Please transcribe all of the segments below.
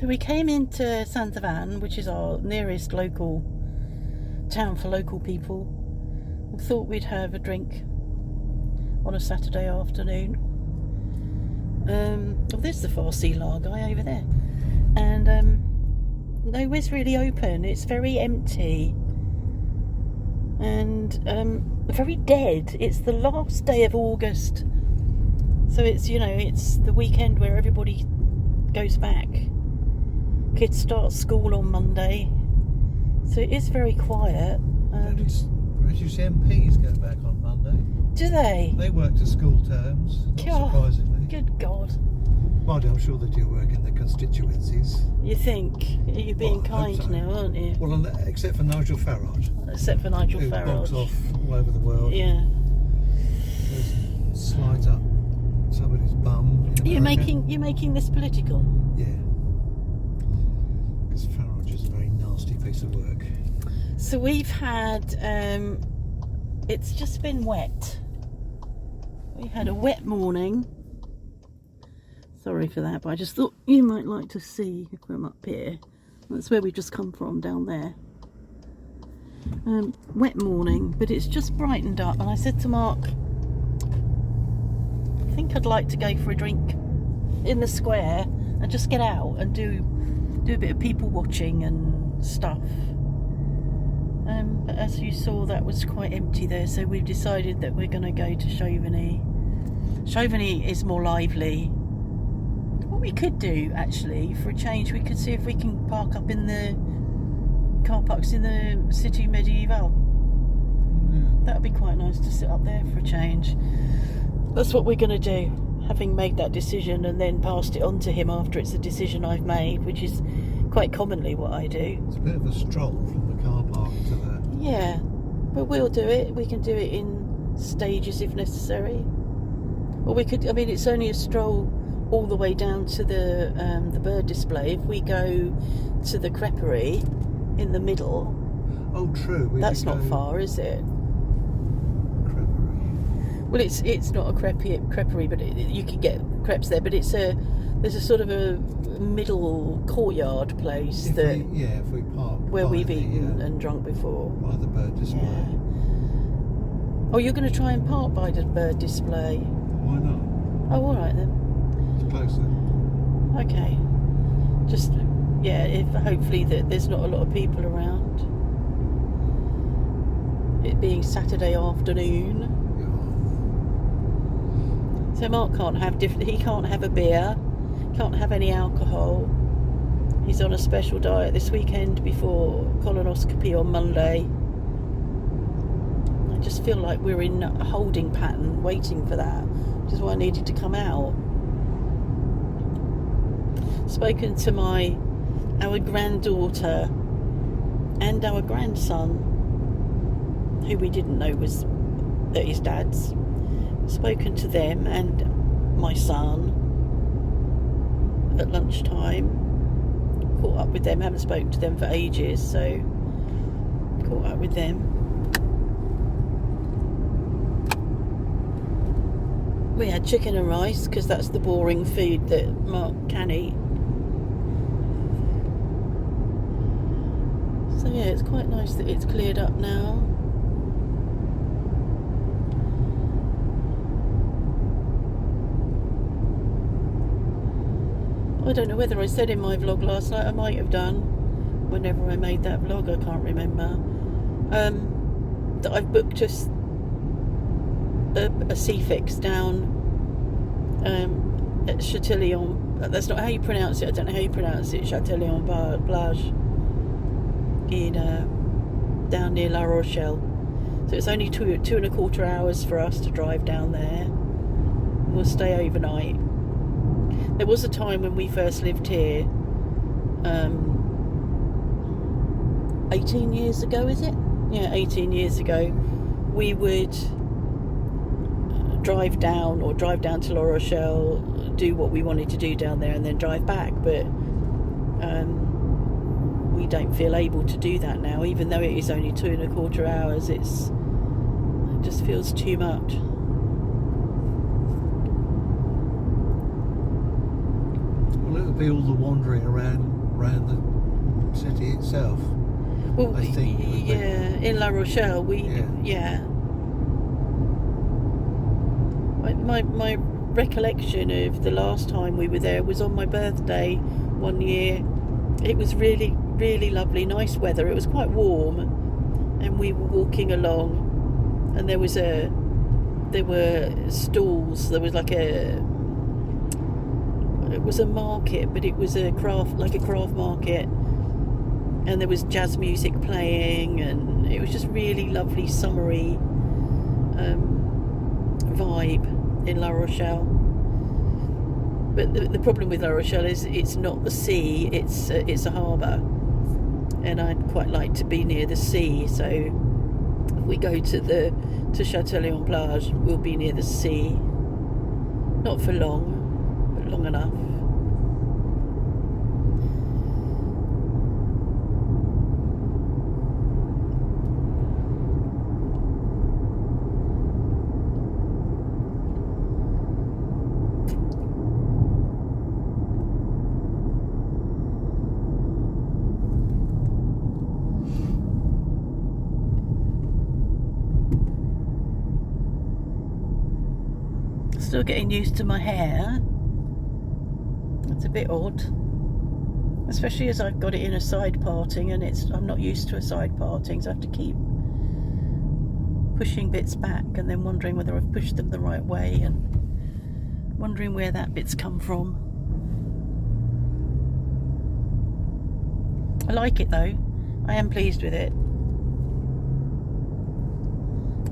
So we came into Saint-Savin, which is our nearest local town for local people. We thought we'd have a drink on a Saturday afternoon. There's the Farsi guy over there. And nowhere's really open. It's very empty. And very dead. It's the last day of August. So it's, it's the weekend where everybody goes back. Kids start school on Monday. So it is very quiet. British MPs go back on Monday. Do they? They work to school terms, not surprisingly. Good God. Mind you, I'm sure they do work in the constituencies. You think? You're being kind so. now, aren't you? Well, except for Nigel Farage. Except for Nigel who Farage. bogs off all over the world. Yeah. Slides up somebody's bum. You're making this political? Yeah. Because Farage is a very nasty piece of work. So we've had, it's just been wet. We had a wet morning. Sorry for that, but I just thought you might like to see from up here. That's where we've just come from, down there. Wet morning, but it's just brightened up. And I said to Mark, I think I'd like to go for a drink in the square and just get out and do a bit of people watching and stuff. But as you saw, that was quite empty there, so we've decided that we're going to go to Chauvigny. Chauvigny is more lively. What we could do, actually, for a change, we could see if we can park up in the car parks in the Cité Médiévale. Yeah. That would be quite nice to sit up there for a change. That's what we're going to do, having made that decision and then passed it on to him after it's a decision I've made, which is quite commonly what I do. It's a bit of a stroll from the car park to the... Yeah, but we'll do it. We can do it in stages if necessary. Or we could, it's only a stroll all the way down to the bird display. If we go to the creperie in the middle... Oh, true. That's not far, is it? Creperie. Well, it's not a creperie, but you can get crepes there. But there's a sort of a middle courtyard place if we park where we've eaten and drunk before. By the bird display. Yeah. Oh, you're going to try and park by the bird display? Why not? Oh, all right then. It's closer. Okay. Just if hopefully that there's not a lot of people around. It being Saturday afternoon. So Mark can't have he can't have a beer, can't have any alcohol. He's on a special diet this weekend before colonoscopy on Monday. I just feel like we're in a holding pattern waiting for that, which is why I needed to come out. Spoken to our granddaughter and our grandson, who we didn't know was his dad's. Spoken to them and my son at lunchtime. Caught up with them, haven't spoken to them for ages, so caught up with them. We had chicken and rice because that's the boring food that Mark can eat. So yeah, it's quite nice that it's cleared up now. I don't know whether I said in my vlog last night, I might have done, whenever I made that vlog, I can't remember, that I've booked a sea fix down at Chatillon. That's not how you pronounce it, I don't know how you pronounce it, Chatillon Plage, in down near La Rochelle. So it's only 2.25 hours for us to drive down there. We'll stay overnight. There was a time when we first lived here, 18 years ago, is it? Yeah, 18 years ago, we would drive down to La Rochelle, do what we wanted to do down there and then drive back, but we don't feel able to do that now, even though it is only 2.25 hours. It just feels too much. be all the wandering around the city itself. Well, I think it would be. yeah, in La Rochelle, yeah. My recollection of the last time we were there was on my birthday one year. It was really, really lovely, nice weather. It was quite warm, and we were walking along, and there were stalls. There was it was a market, but it was a craft market, and there was jazz music playing, and it was just really lovely summery vibe in La Rochelle. But the problem with La Rochelle is it's not the sea, it's a harbour, and I'd quite like to be near the sea. So if we go to Châtelet-en-Plage, we'll be near the sea, not for long, but long enough. Still getting used to my hair. It's a bit odd, especially as I've got it in a side parting, and I'm not used to a side parting, so I have to keep pushing bits back and then wondering whether I've pushed them the right way and wondering where that bit's come from. I like it though. I am pleased with it,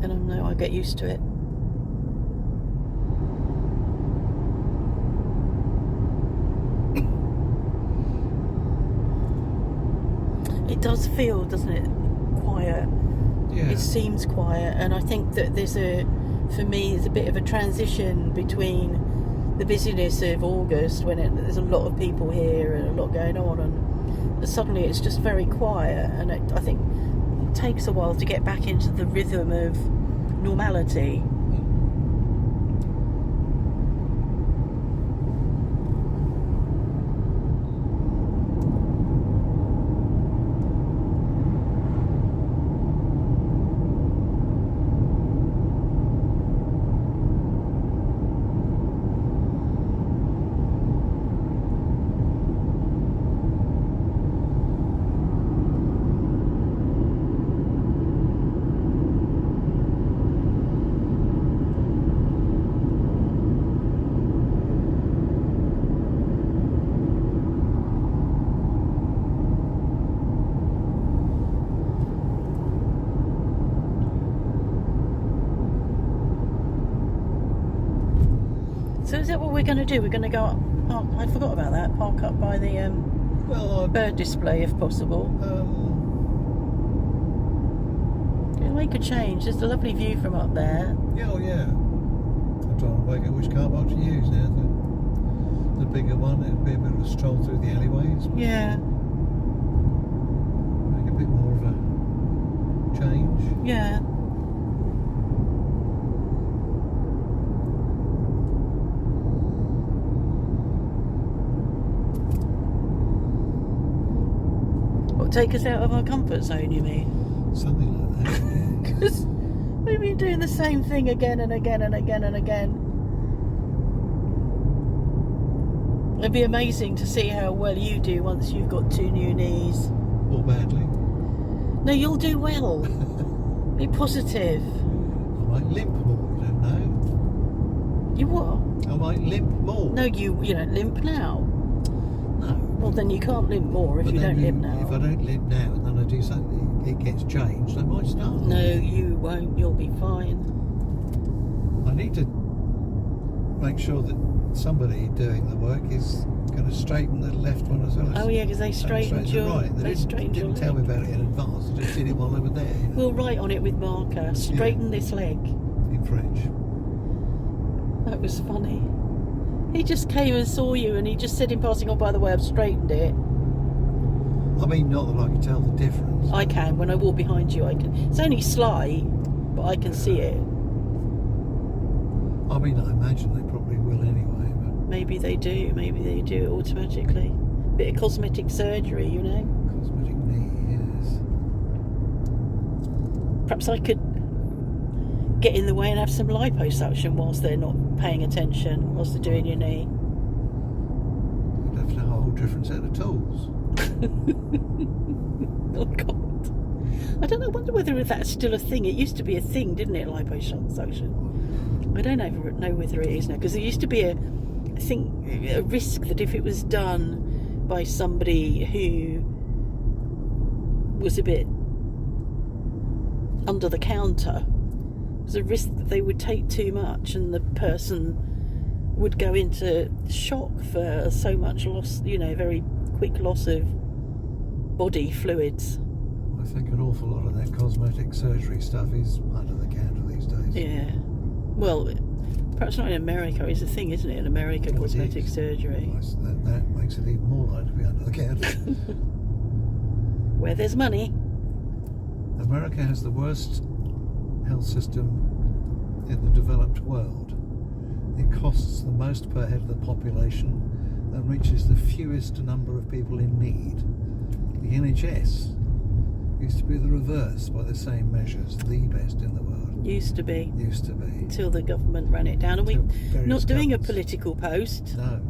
and I know I'll get used to it. It does feel, doesn't it, quiet. Yeah. It seems quiet, and I think that for me, there's a bit of a transition between the busyness of August, when there's a lot of people here and a lot going on, and suddenly it's just very quiet, and I think it takes a while to get back into the rhythm of normality. So is that what we're going to do? We're going to go up, I forgot about that, park up by the bird display if possible. It'll make a change. There's a lovely view from up there. Yeah, I'm trying to work out which car park to use now. The bigger one, it'd be a bit of a stroll through the alleyways. Yeah. Make a bit more of a change. Yeah. Take us out of our comfort zone, you mean? Something like that. Because we've been doing the same thing again and again and again and again. It'd be amazing to see how well you do once you've got 2 new knees. Or badly. No, you'll do well. Be positive. I might limp more, I don't know. You what? I might limp more. No, you don't limp now. No. Well, then you can't limp more if But you then don't limp now. If I don't limp now and then I do something, it gets changed, I might start. No, you won't. You'll be fine. I need to make sure that somebody doing the work is going to straighten the left one as well as. Oh yeah, because they straightened your. right. They straightened your didn't tell me leg. about it in advance. I just did it while they were there. You know, We'll write on it with marker. Straighten this leg. in French. That was funny. He just came and saw you, and he just said in passing, "Oh, by the way, I've straightened it." I mean, not that I can tell the difference. I can. When I walk behind you, I can. It's only slight, but I can see it. I mean, I imagine they probably will anyway. But Maybe maybe they do. Maybe they do it automatically. Bit of cosmetic surgery, you know. Cosmetic knee, yes. Perhaps I could get in the way and have some liposuction whilst they're not paying attention, whilst they're doing your knee. You'd have to have a whole different set of tools. Oh God! I don't know. I wonder whether that's still a thing. It used to be a thing, didn't it? Liposuction. I don't know whether it is now, because there used to be a risk that if it was done by somebody who was a bit under the counter, there's a risk that they would take too much and the person would go into shock for so much loss, you know, very quick loss of body fluids. I think an awful lot of that cosmetic surgery stuff is under the counter these days. Yeah. Well, perhaps not in America. It's a thing, isn't it? In America, Well, cosmetic surgery. Well, that makes it even more likely to be under the counter. Where there's money. America has the worst health system in the developed world. It costs the most per head of the population and reaches the fewest number of people in need. The NHS used to be the reverse by the same measures, the best in the world. Used to be. Used to be. Until the government ran it down. And we're not doing a political post. No.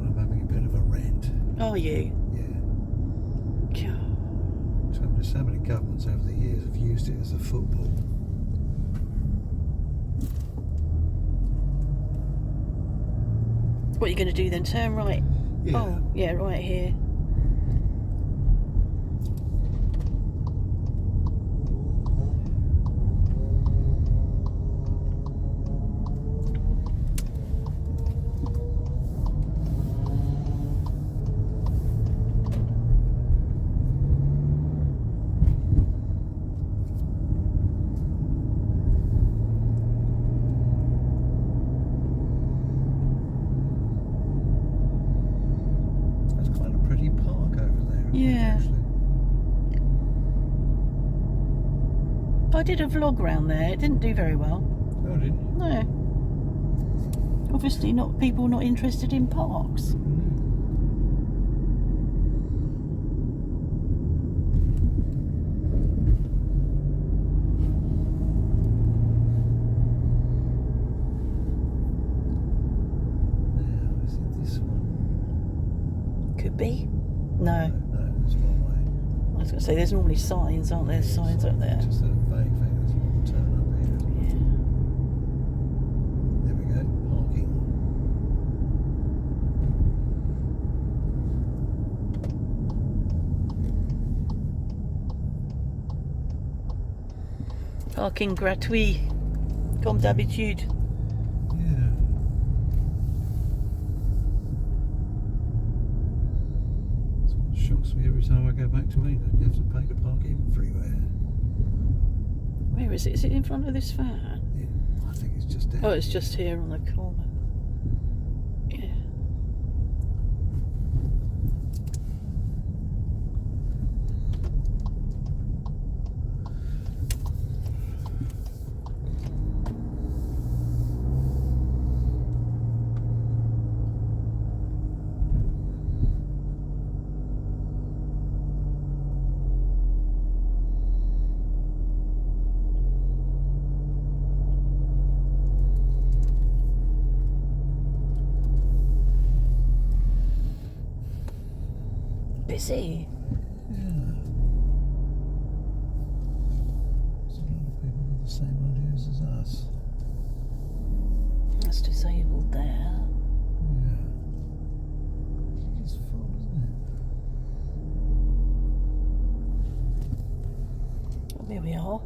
I'm having a bit of a rant. Are you? Yeah. God. So many governments over the years have used it as a football. What are you going to do then? Turn right? Yeah. Oh, yeah, right here. Yeah. I did a vlog round there. It didn't do very well. Oh, didn't you? No. Obviously not people not interested in parks. Now, is it this one? Could be. No. No, it's one way. I was going to say, there's normally signs, aren't there? Signs up there. Just a vague thing. There's one turn up here. Yeah. There we go. Parking. Parking gratuit, comme d'habitude. Yeah. That's what shocks me every time I go back to England. You have to pay to park everywhere. Where is it? Is it in front of this van? Yeah, I think it's just down Oh, it's here. just here on the corner. Yeah. Busy. Yeah. There's a lot of people with the same ideas as us. That's disabled there. Yeah. It's full, isn't it? Oh, there we are.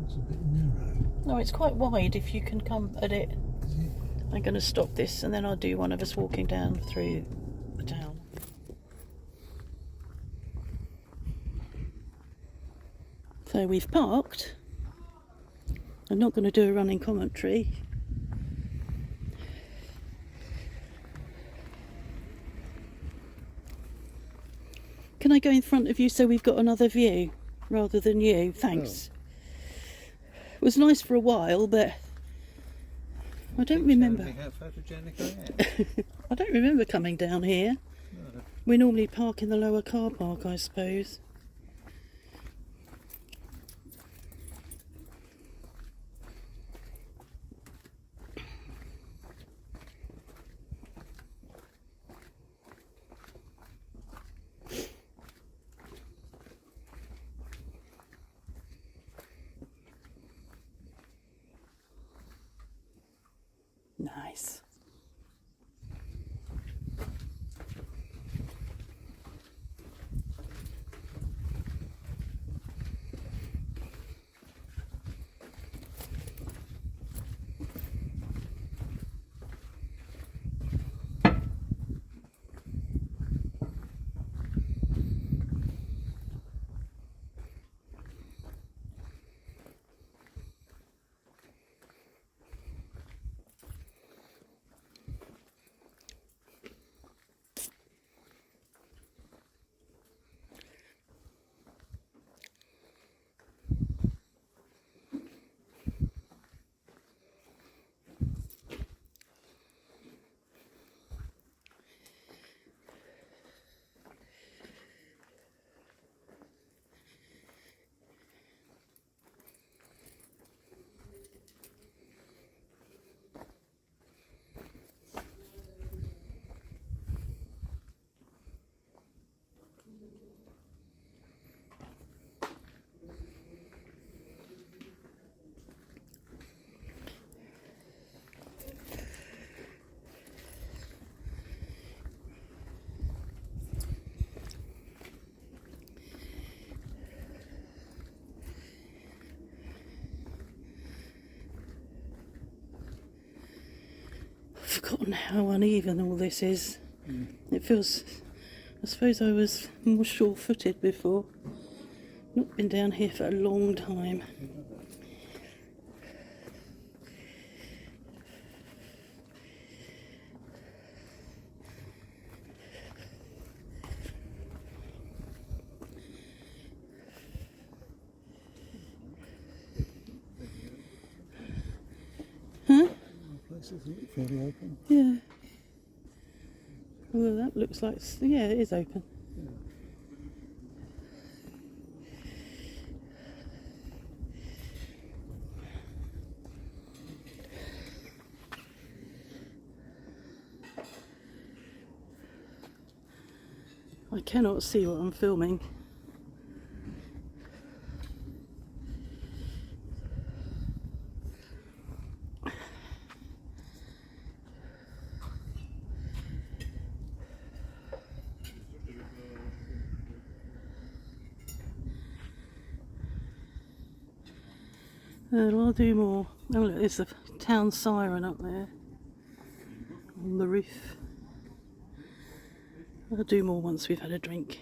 It's a bit narrow. No, it's quite wide if you can come at it. Is it? I'm going to stop this and then I'll do one of us walking down through the town. So we've parked. I'm not going to do a running commentary. Can I go in front of you so we've got another view rather than you? Thanks. It was nice for a while, but I don't Telling remember. me how photogenic I am. I don't remember coming down here. No. We normally park in the lower car park, I suppose. Nice. I've forgotten how uneven all this is. It feels... I suppose I was more sure-footed before. Not been down here for a long time. Huh? The place is fairly open. Yeah. Well, that looks like... Yeah, it is open. I cannot see what I'm filming. And I'll do more. Oh look, there's the town siren up there on the roof. I'll do more once we've had a drink.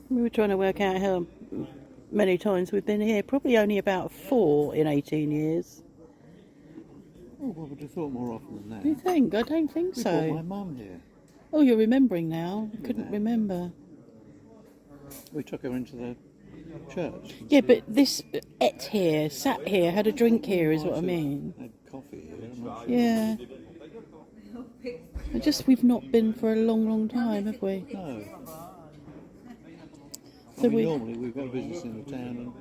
We were trying to work out how many times we've been here. Probably only about 4 in 18 years. Oh, well, I would have thought more often than that. Do you think? I don't think We brought my so. mum here. Oh, you're remembering now. I couldn't Yeah. remember. We took her into the church. Yeah, but this ate here, sat here, had a drink here is what I mean. Had coffee here, I'm not sure. Yeah. We've not been for a long, long time, have we? No. So Normally we've got business in the town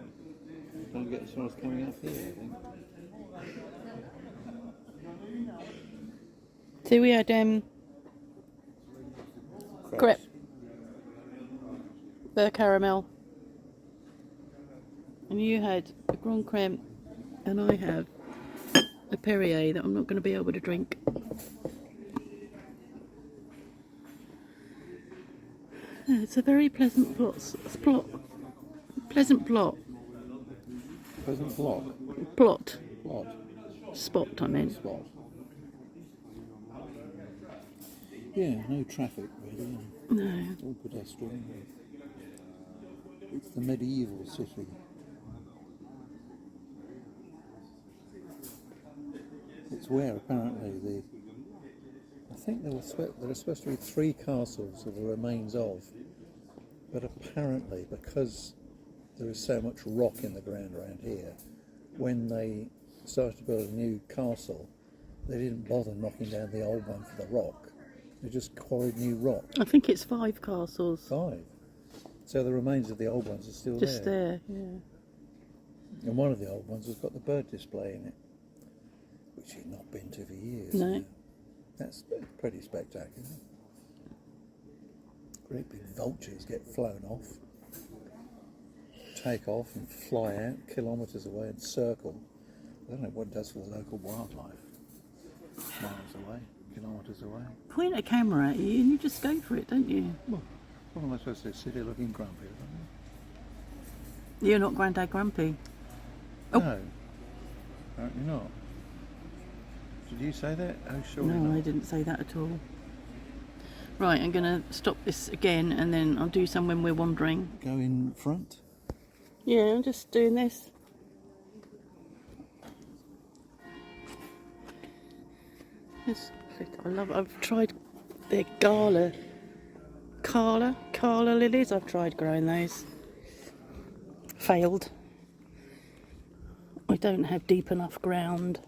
and don't get as far as coming up here, I think. So we had crepe, beurre caramel, and you had a grand creme, and I have a Perrier that I'm not going to be able to drink. Yeah, it's a very pleasant plot. Pleasant plot. Pleasant block. Plot. Plot. Spot, I meant. Spot. Yeah, no traffic really. No. All pedestrian. It's the medieval city. It's where apparently the think there are supposed to be 3 castles of the remains of, but apparently because there is so much rock in the ground around here, when they started to build a new castle, they didn't bother knocking down the old one for the rock. They just quarried new rock. I think it's 5 castles. 5. So the remains of the old ones are still Just there, yeah. And one of the old ones has got the bird display in it, which you've not been to for years. No. Now. That's pretty spectacular. Great big vultures get flown off, take off and fly out kilometres away and circle. I don't know what it does for the local wildlife. Miles away, kilometres away. Point a camera at you and you just go for it, don't you? Well, what am I supposed to do? Sit here looking grumpy or something? You're not Grandad Grumpy. Oh. No, apparently not. Did you say that? Oh, surely No, not. I didn't say that at all. Right, I'm going to stop this again and then I'll do some when we're wandering. Go in front. Yeah, I'm just doing this. I've tried the Cala lilies. I've tried growing those. Failed. I don't have deep enough ground.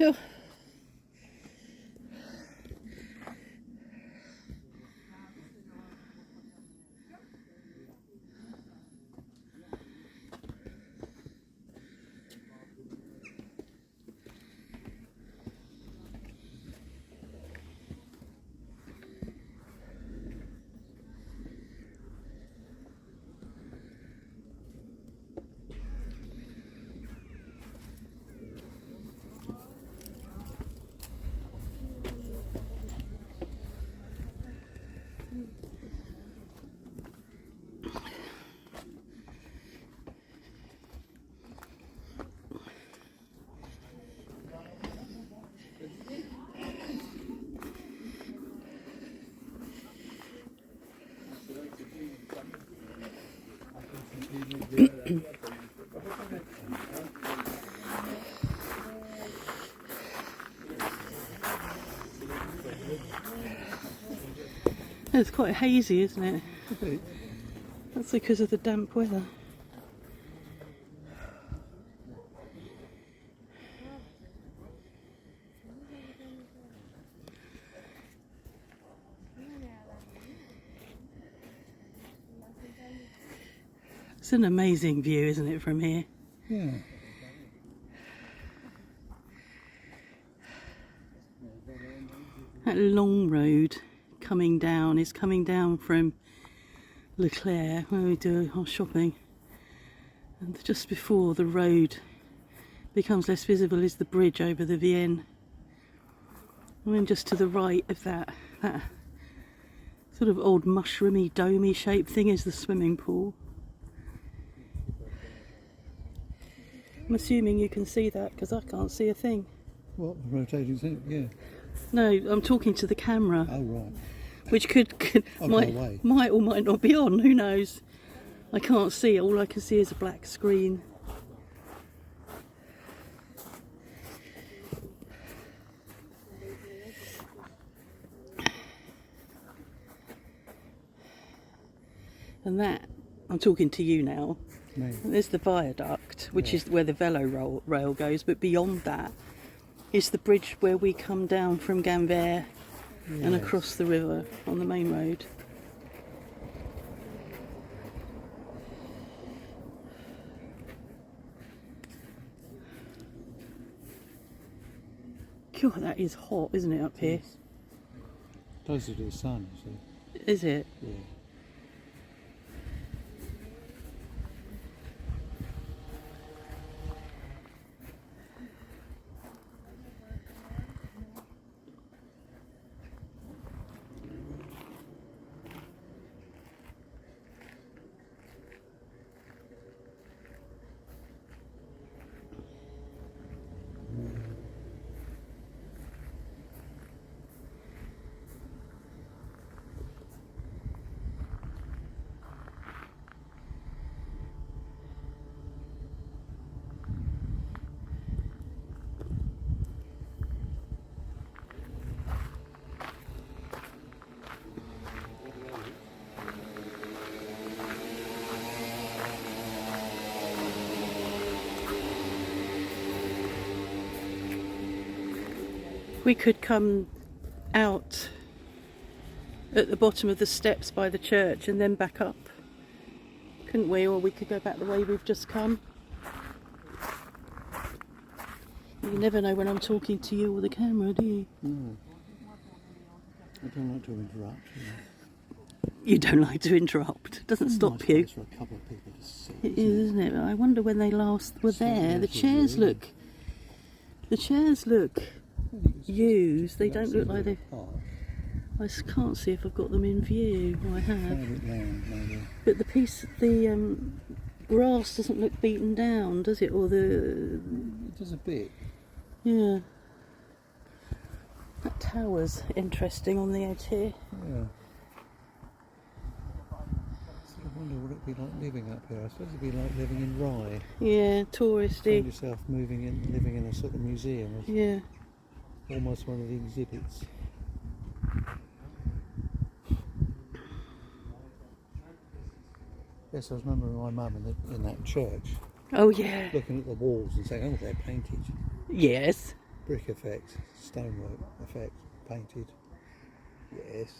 Oh. It's quite hazy, isn't it? That's because of the damp weather. It's an amazing view, isn't it, from here? Yeah. That long road coming down is coming down from Leclerc, where we do our shopping. And just before the road becomes less visible is the bridge over the Vienne. And then just to the right of that sort of old mushroomy, domey shaped thing is the swimming pool. I'm assuming you can see that because I can't see a thing. What, the rotating thing? Yeah. No, I'm talking to the camera. Oh, right. Which might or might not be on, who knows. I can't see, all I can see is a black screen. And that, I'm talking to you now. Me. There's the viaduct, which is where the velo rail goes, but beyond that is the bridge where we come down from Ganvert and across the river on the main road. God, that is hot, isn't it, up here? Closer to the sun, you see. Is it? Yeah. We could come out at the bottom of the steps by the church and then back up, couldn't we? Or we could go back the way we've just come. You never know when I'm talking to you or the camera, do you? No. I don't like to interrupt. You don't like to interrupt. It doesn't stop you. For a couple of people to sit, It is, isn't it? I wonder when they last were there. The chairs look used. They don't look like they. I can't see if I've got them in view. Oh, I have. But the grass doesn't look beaten down, does it? Or It does a bit. Yeah. That tower's interesting on the edge here. Yeah. I wonder what it'd be like living up here. I suppose it'd be like living in Rye. Yeah, touristy. Find yourself living in a sort of museum. Yeah. Almost one of the exhibits. Yes, I was remembering my mum in that church. Oh yeah. Looking at the walls and saying, "Oh, they're painted." Yes. Brick effect, stonework effect, painted. Yes,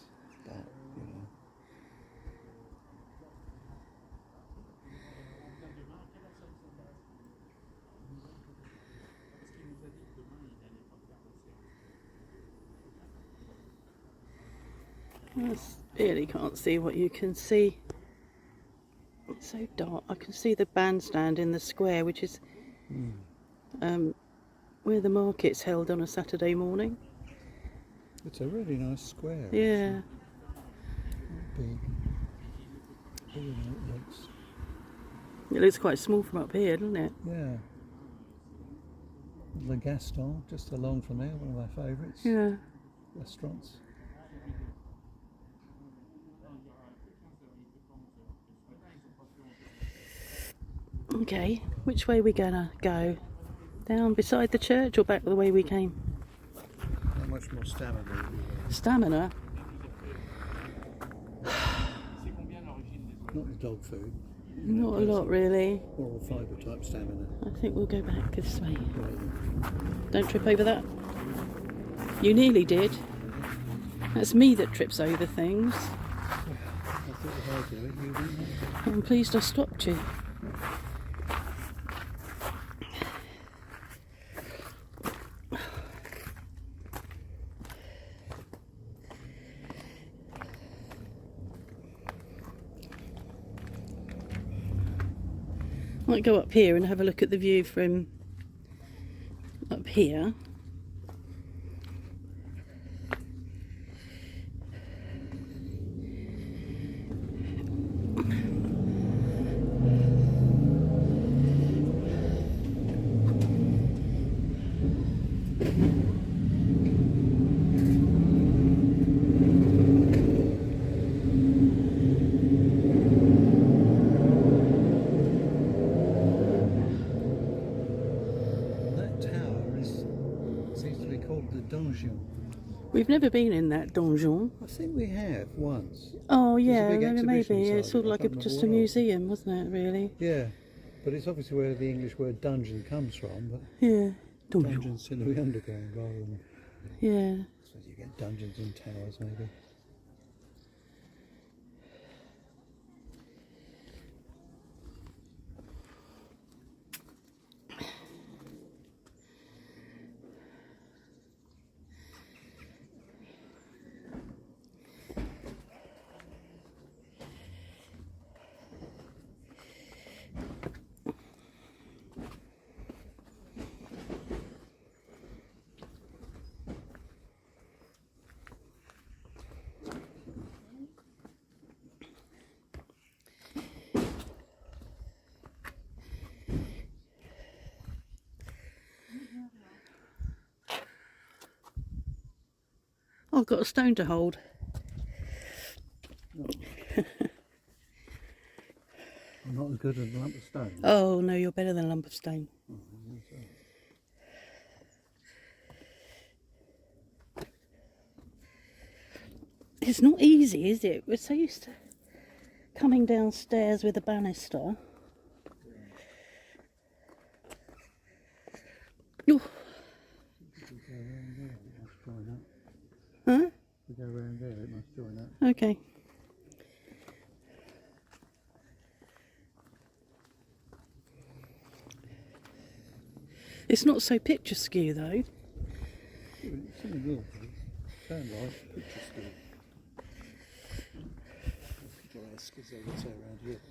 but you know. I really can't see what you can see. It's so dark. I can see the bandstand in the square, which is where the market's held on a Saturday morning. It's a really nice square. Yeah. Big. It looks quite small from up here, doesn't it? Yeah. Le Gaston, just along from there, one of my favourites. Yeah. Restaurants. Okay, which way are we gonna go? Down beside the church or back the way we came? How much more stamina? Stamina? Not the dog food. Not a lot, really. Oral fibre type stamina. I think we'll go back this way. Right. Don't trip over that. You nearly did. That's me that trips over things. I thought if I do it, you wouldn't. I'm pleased I stopped you. Might go up here and have a look at the view from up here. Donjon. We've never been in that donjon. I think we have once. Oh There's a yeah, big maybe. exhibition It's sort of inside like it. I can't just a remember what. museum, wasn't it, really? Yeah, but it's obviously where the English word dungeon comes from, but Yeah. dungeons seem to be underground rather than... Yeah. I suppose you get dungeons in towers, maybe. I've got a stone to hold. I'm not as good as a lump of stone. Oh no, you're better than a lump of stone. It's not easy, is it? We're so used to coming downstairs with a banister. Oh. Huh? We go around there, it must join up. Okay. It's not so picturesque though. It certainly will be. Sound like picture school. Picturesque as they would say around here.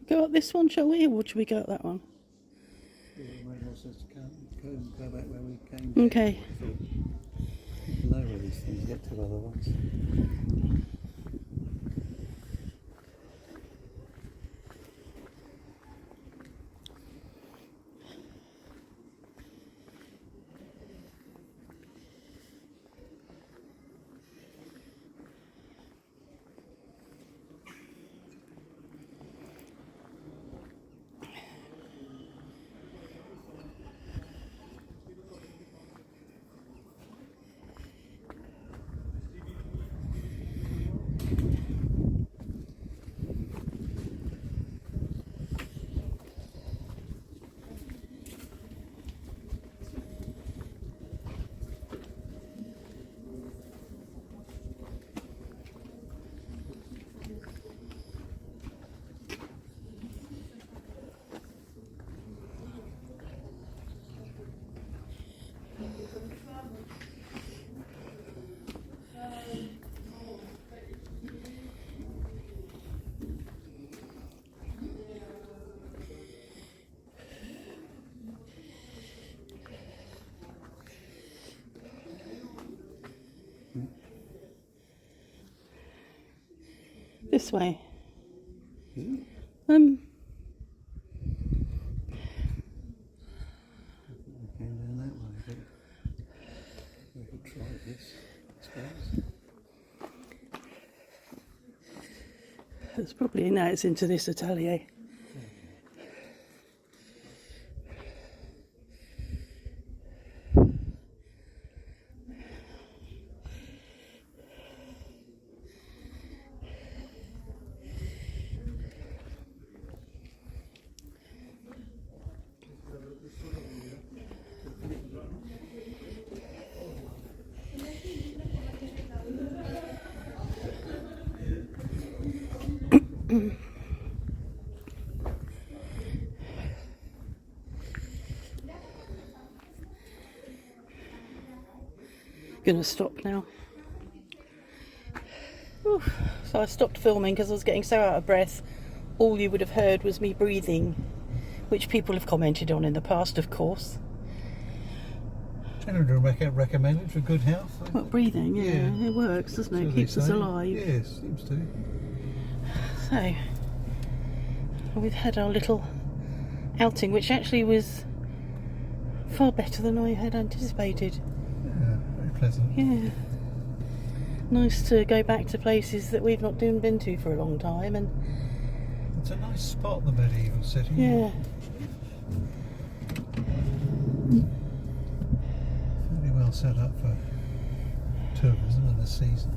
Go up this one, shall we, or should we go up that one? Yeah, it made more sense to go back where we came. Okay. You know where these things get to otherwise. This way. Hmm? Um. Came down that way, but like this, I suppose. It's probably now it's into this atelier. Gonna stop now. Oof. So I stopped filming because I was getting so out of breath. All you would have heard was me breathing, which people have commented on in the past, of course. Generally recommended for good health. Well, breathing, yeah, it works, doesn't it? Keeps us alive. Yes, seems to. So we've had our little outing, which actually was far better than I had anticipated. Yeah, very pleasant. Yeah. Nice to go back to places that we've not been to for a long time, and it's a nice spot, the medieval city. yeah. Very well set up for tourism in the season.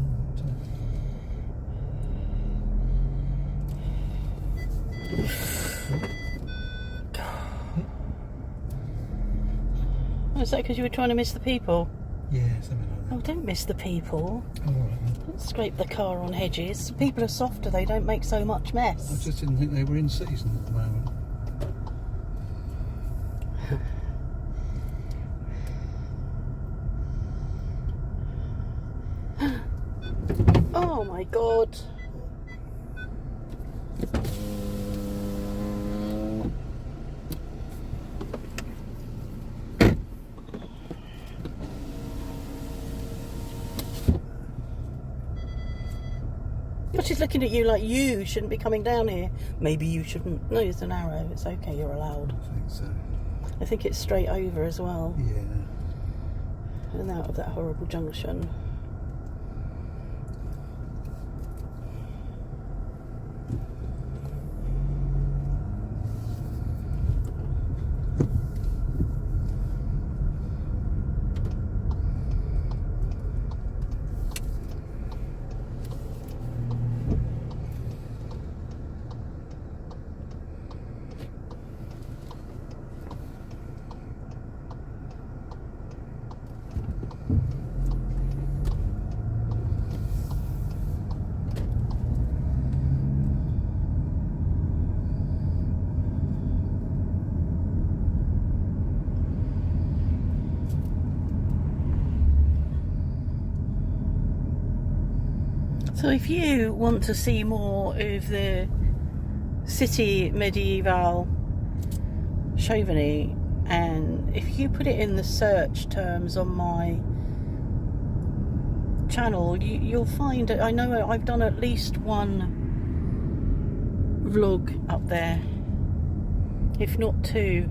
Oh, is that because you were trying to miss the people? Yeah, something like that. Oh, don't miss the people. Oh, all right then. Don't scrape the car on hedges. People are softer, they don't make so much mess. I just didn't think they were in season at the moment. Oh my god. But she's looking at you like you shouldn't be coming down here. Maybe you shouldn't. No, it's an arrow. It's okay, you're allowed. I think so. I think it's straight over as well. Yeah. And out of that horrible junction. So if you want to see more of the Cité Médiévale Chauvigny, and if you put it in the search terms on my channel, you'll find, I know I've done at least one vlog up there, if not two,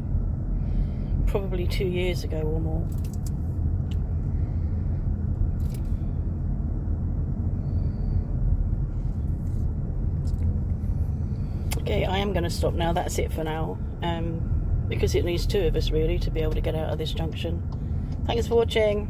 probably 2 years ago or more. Okay, I am going to stop now. That's it for now, because it needs two of us really to be able to get out of this junction. Thanks for watching.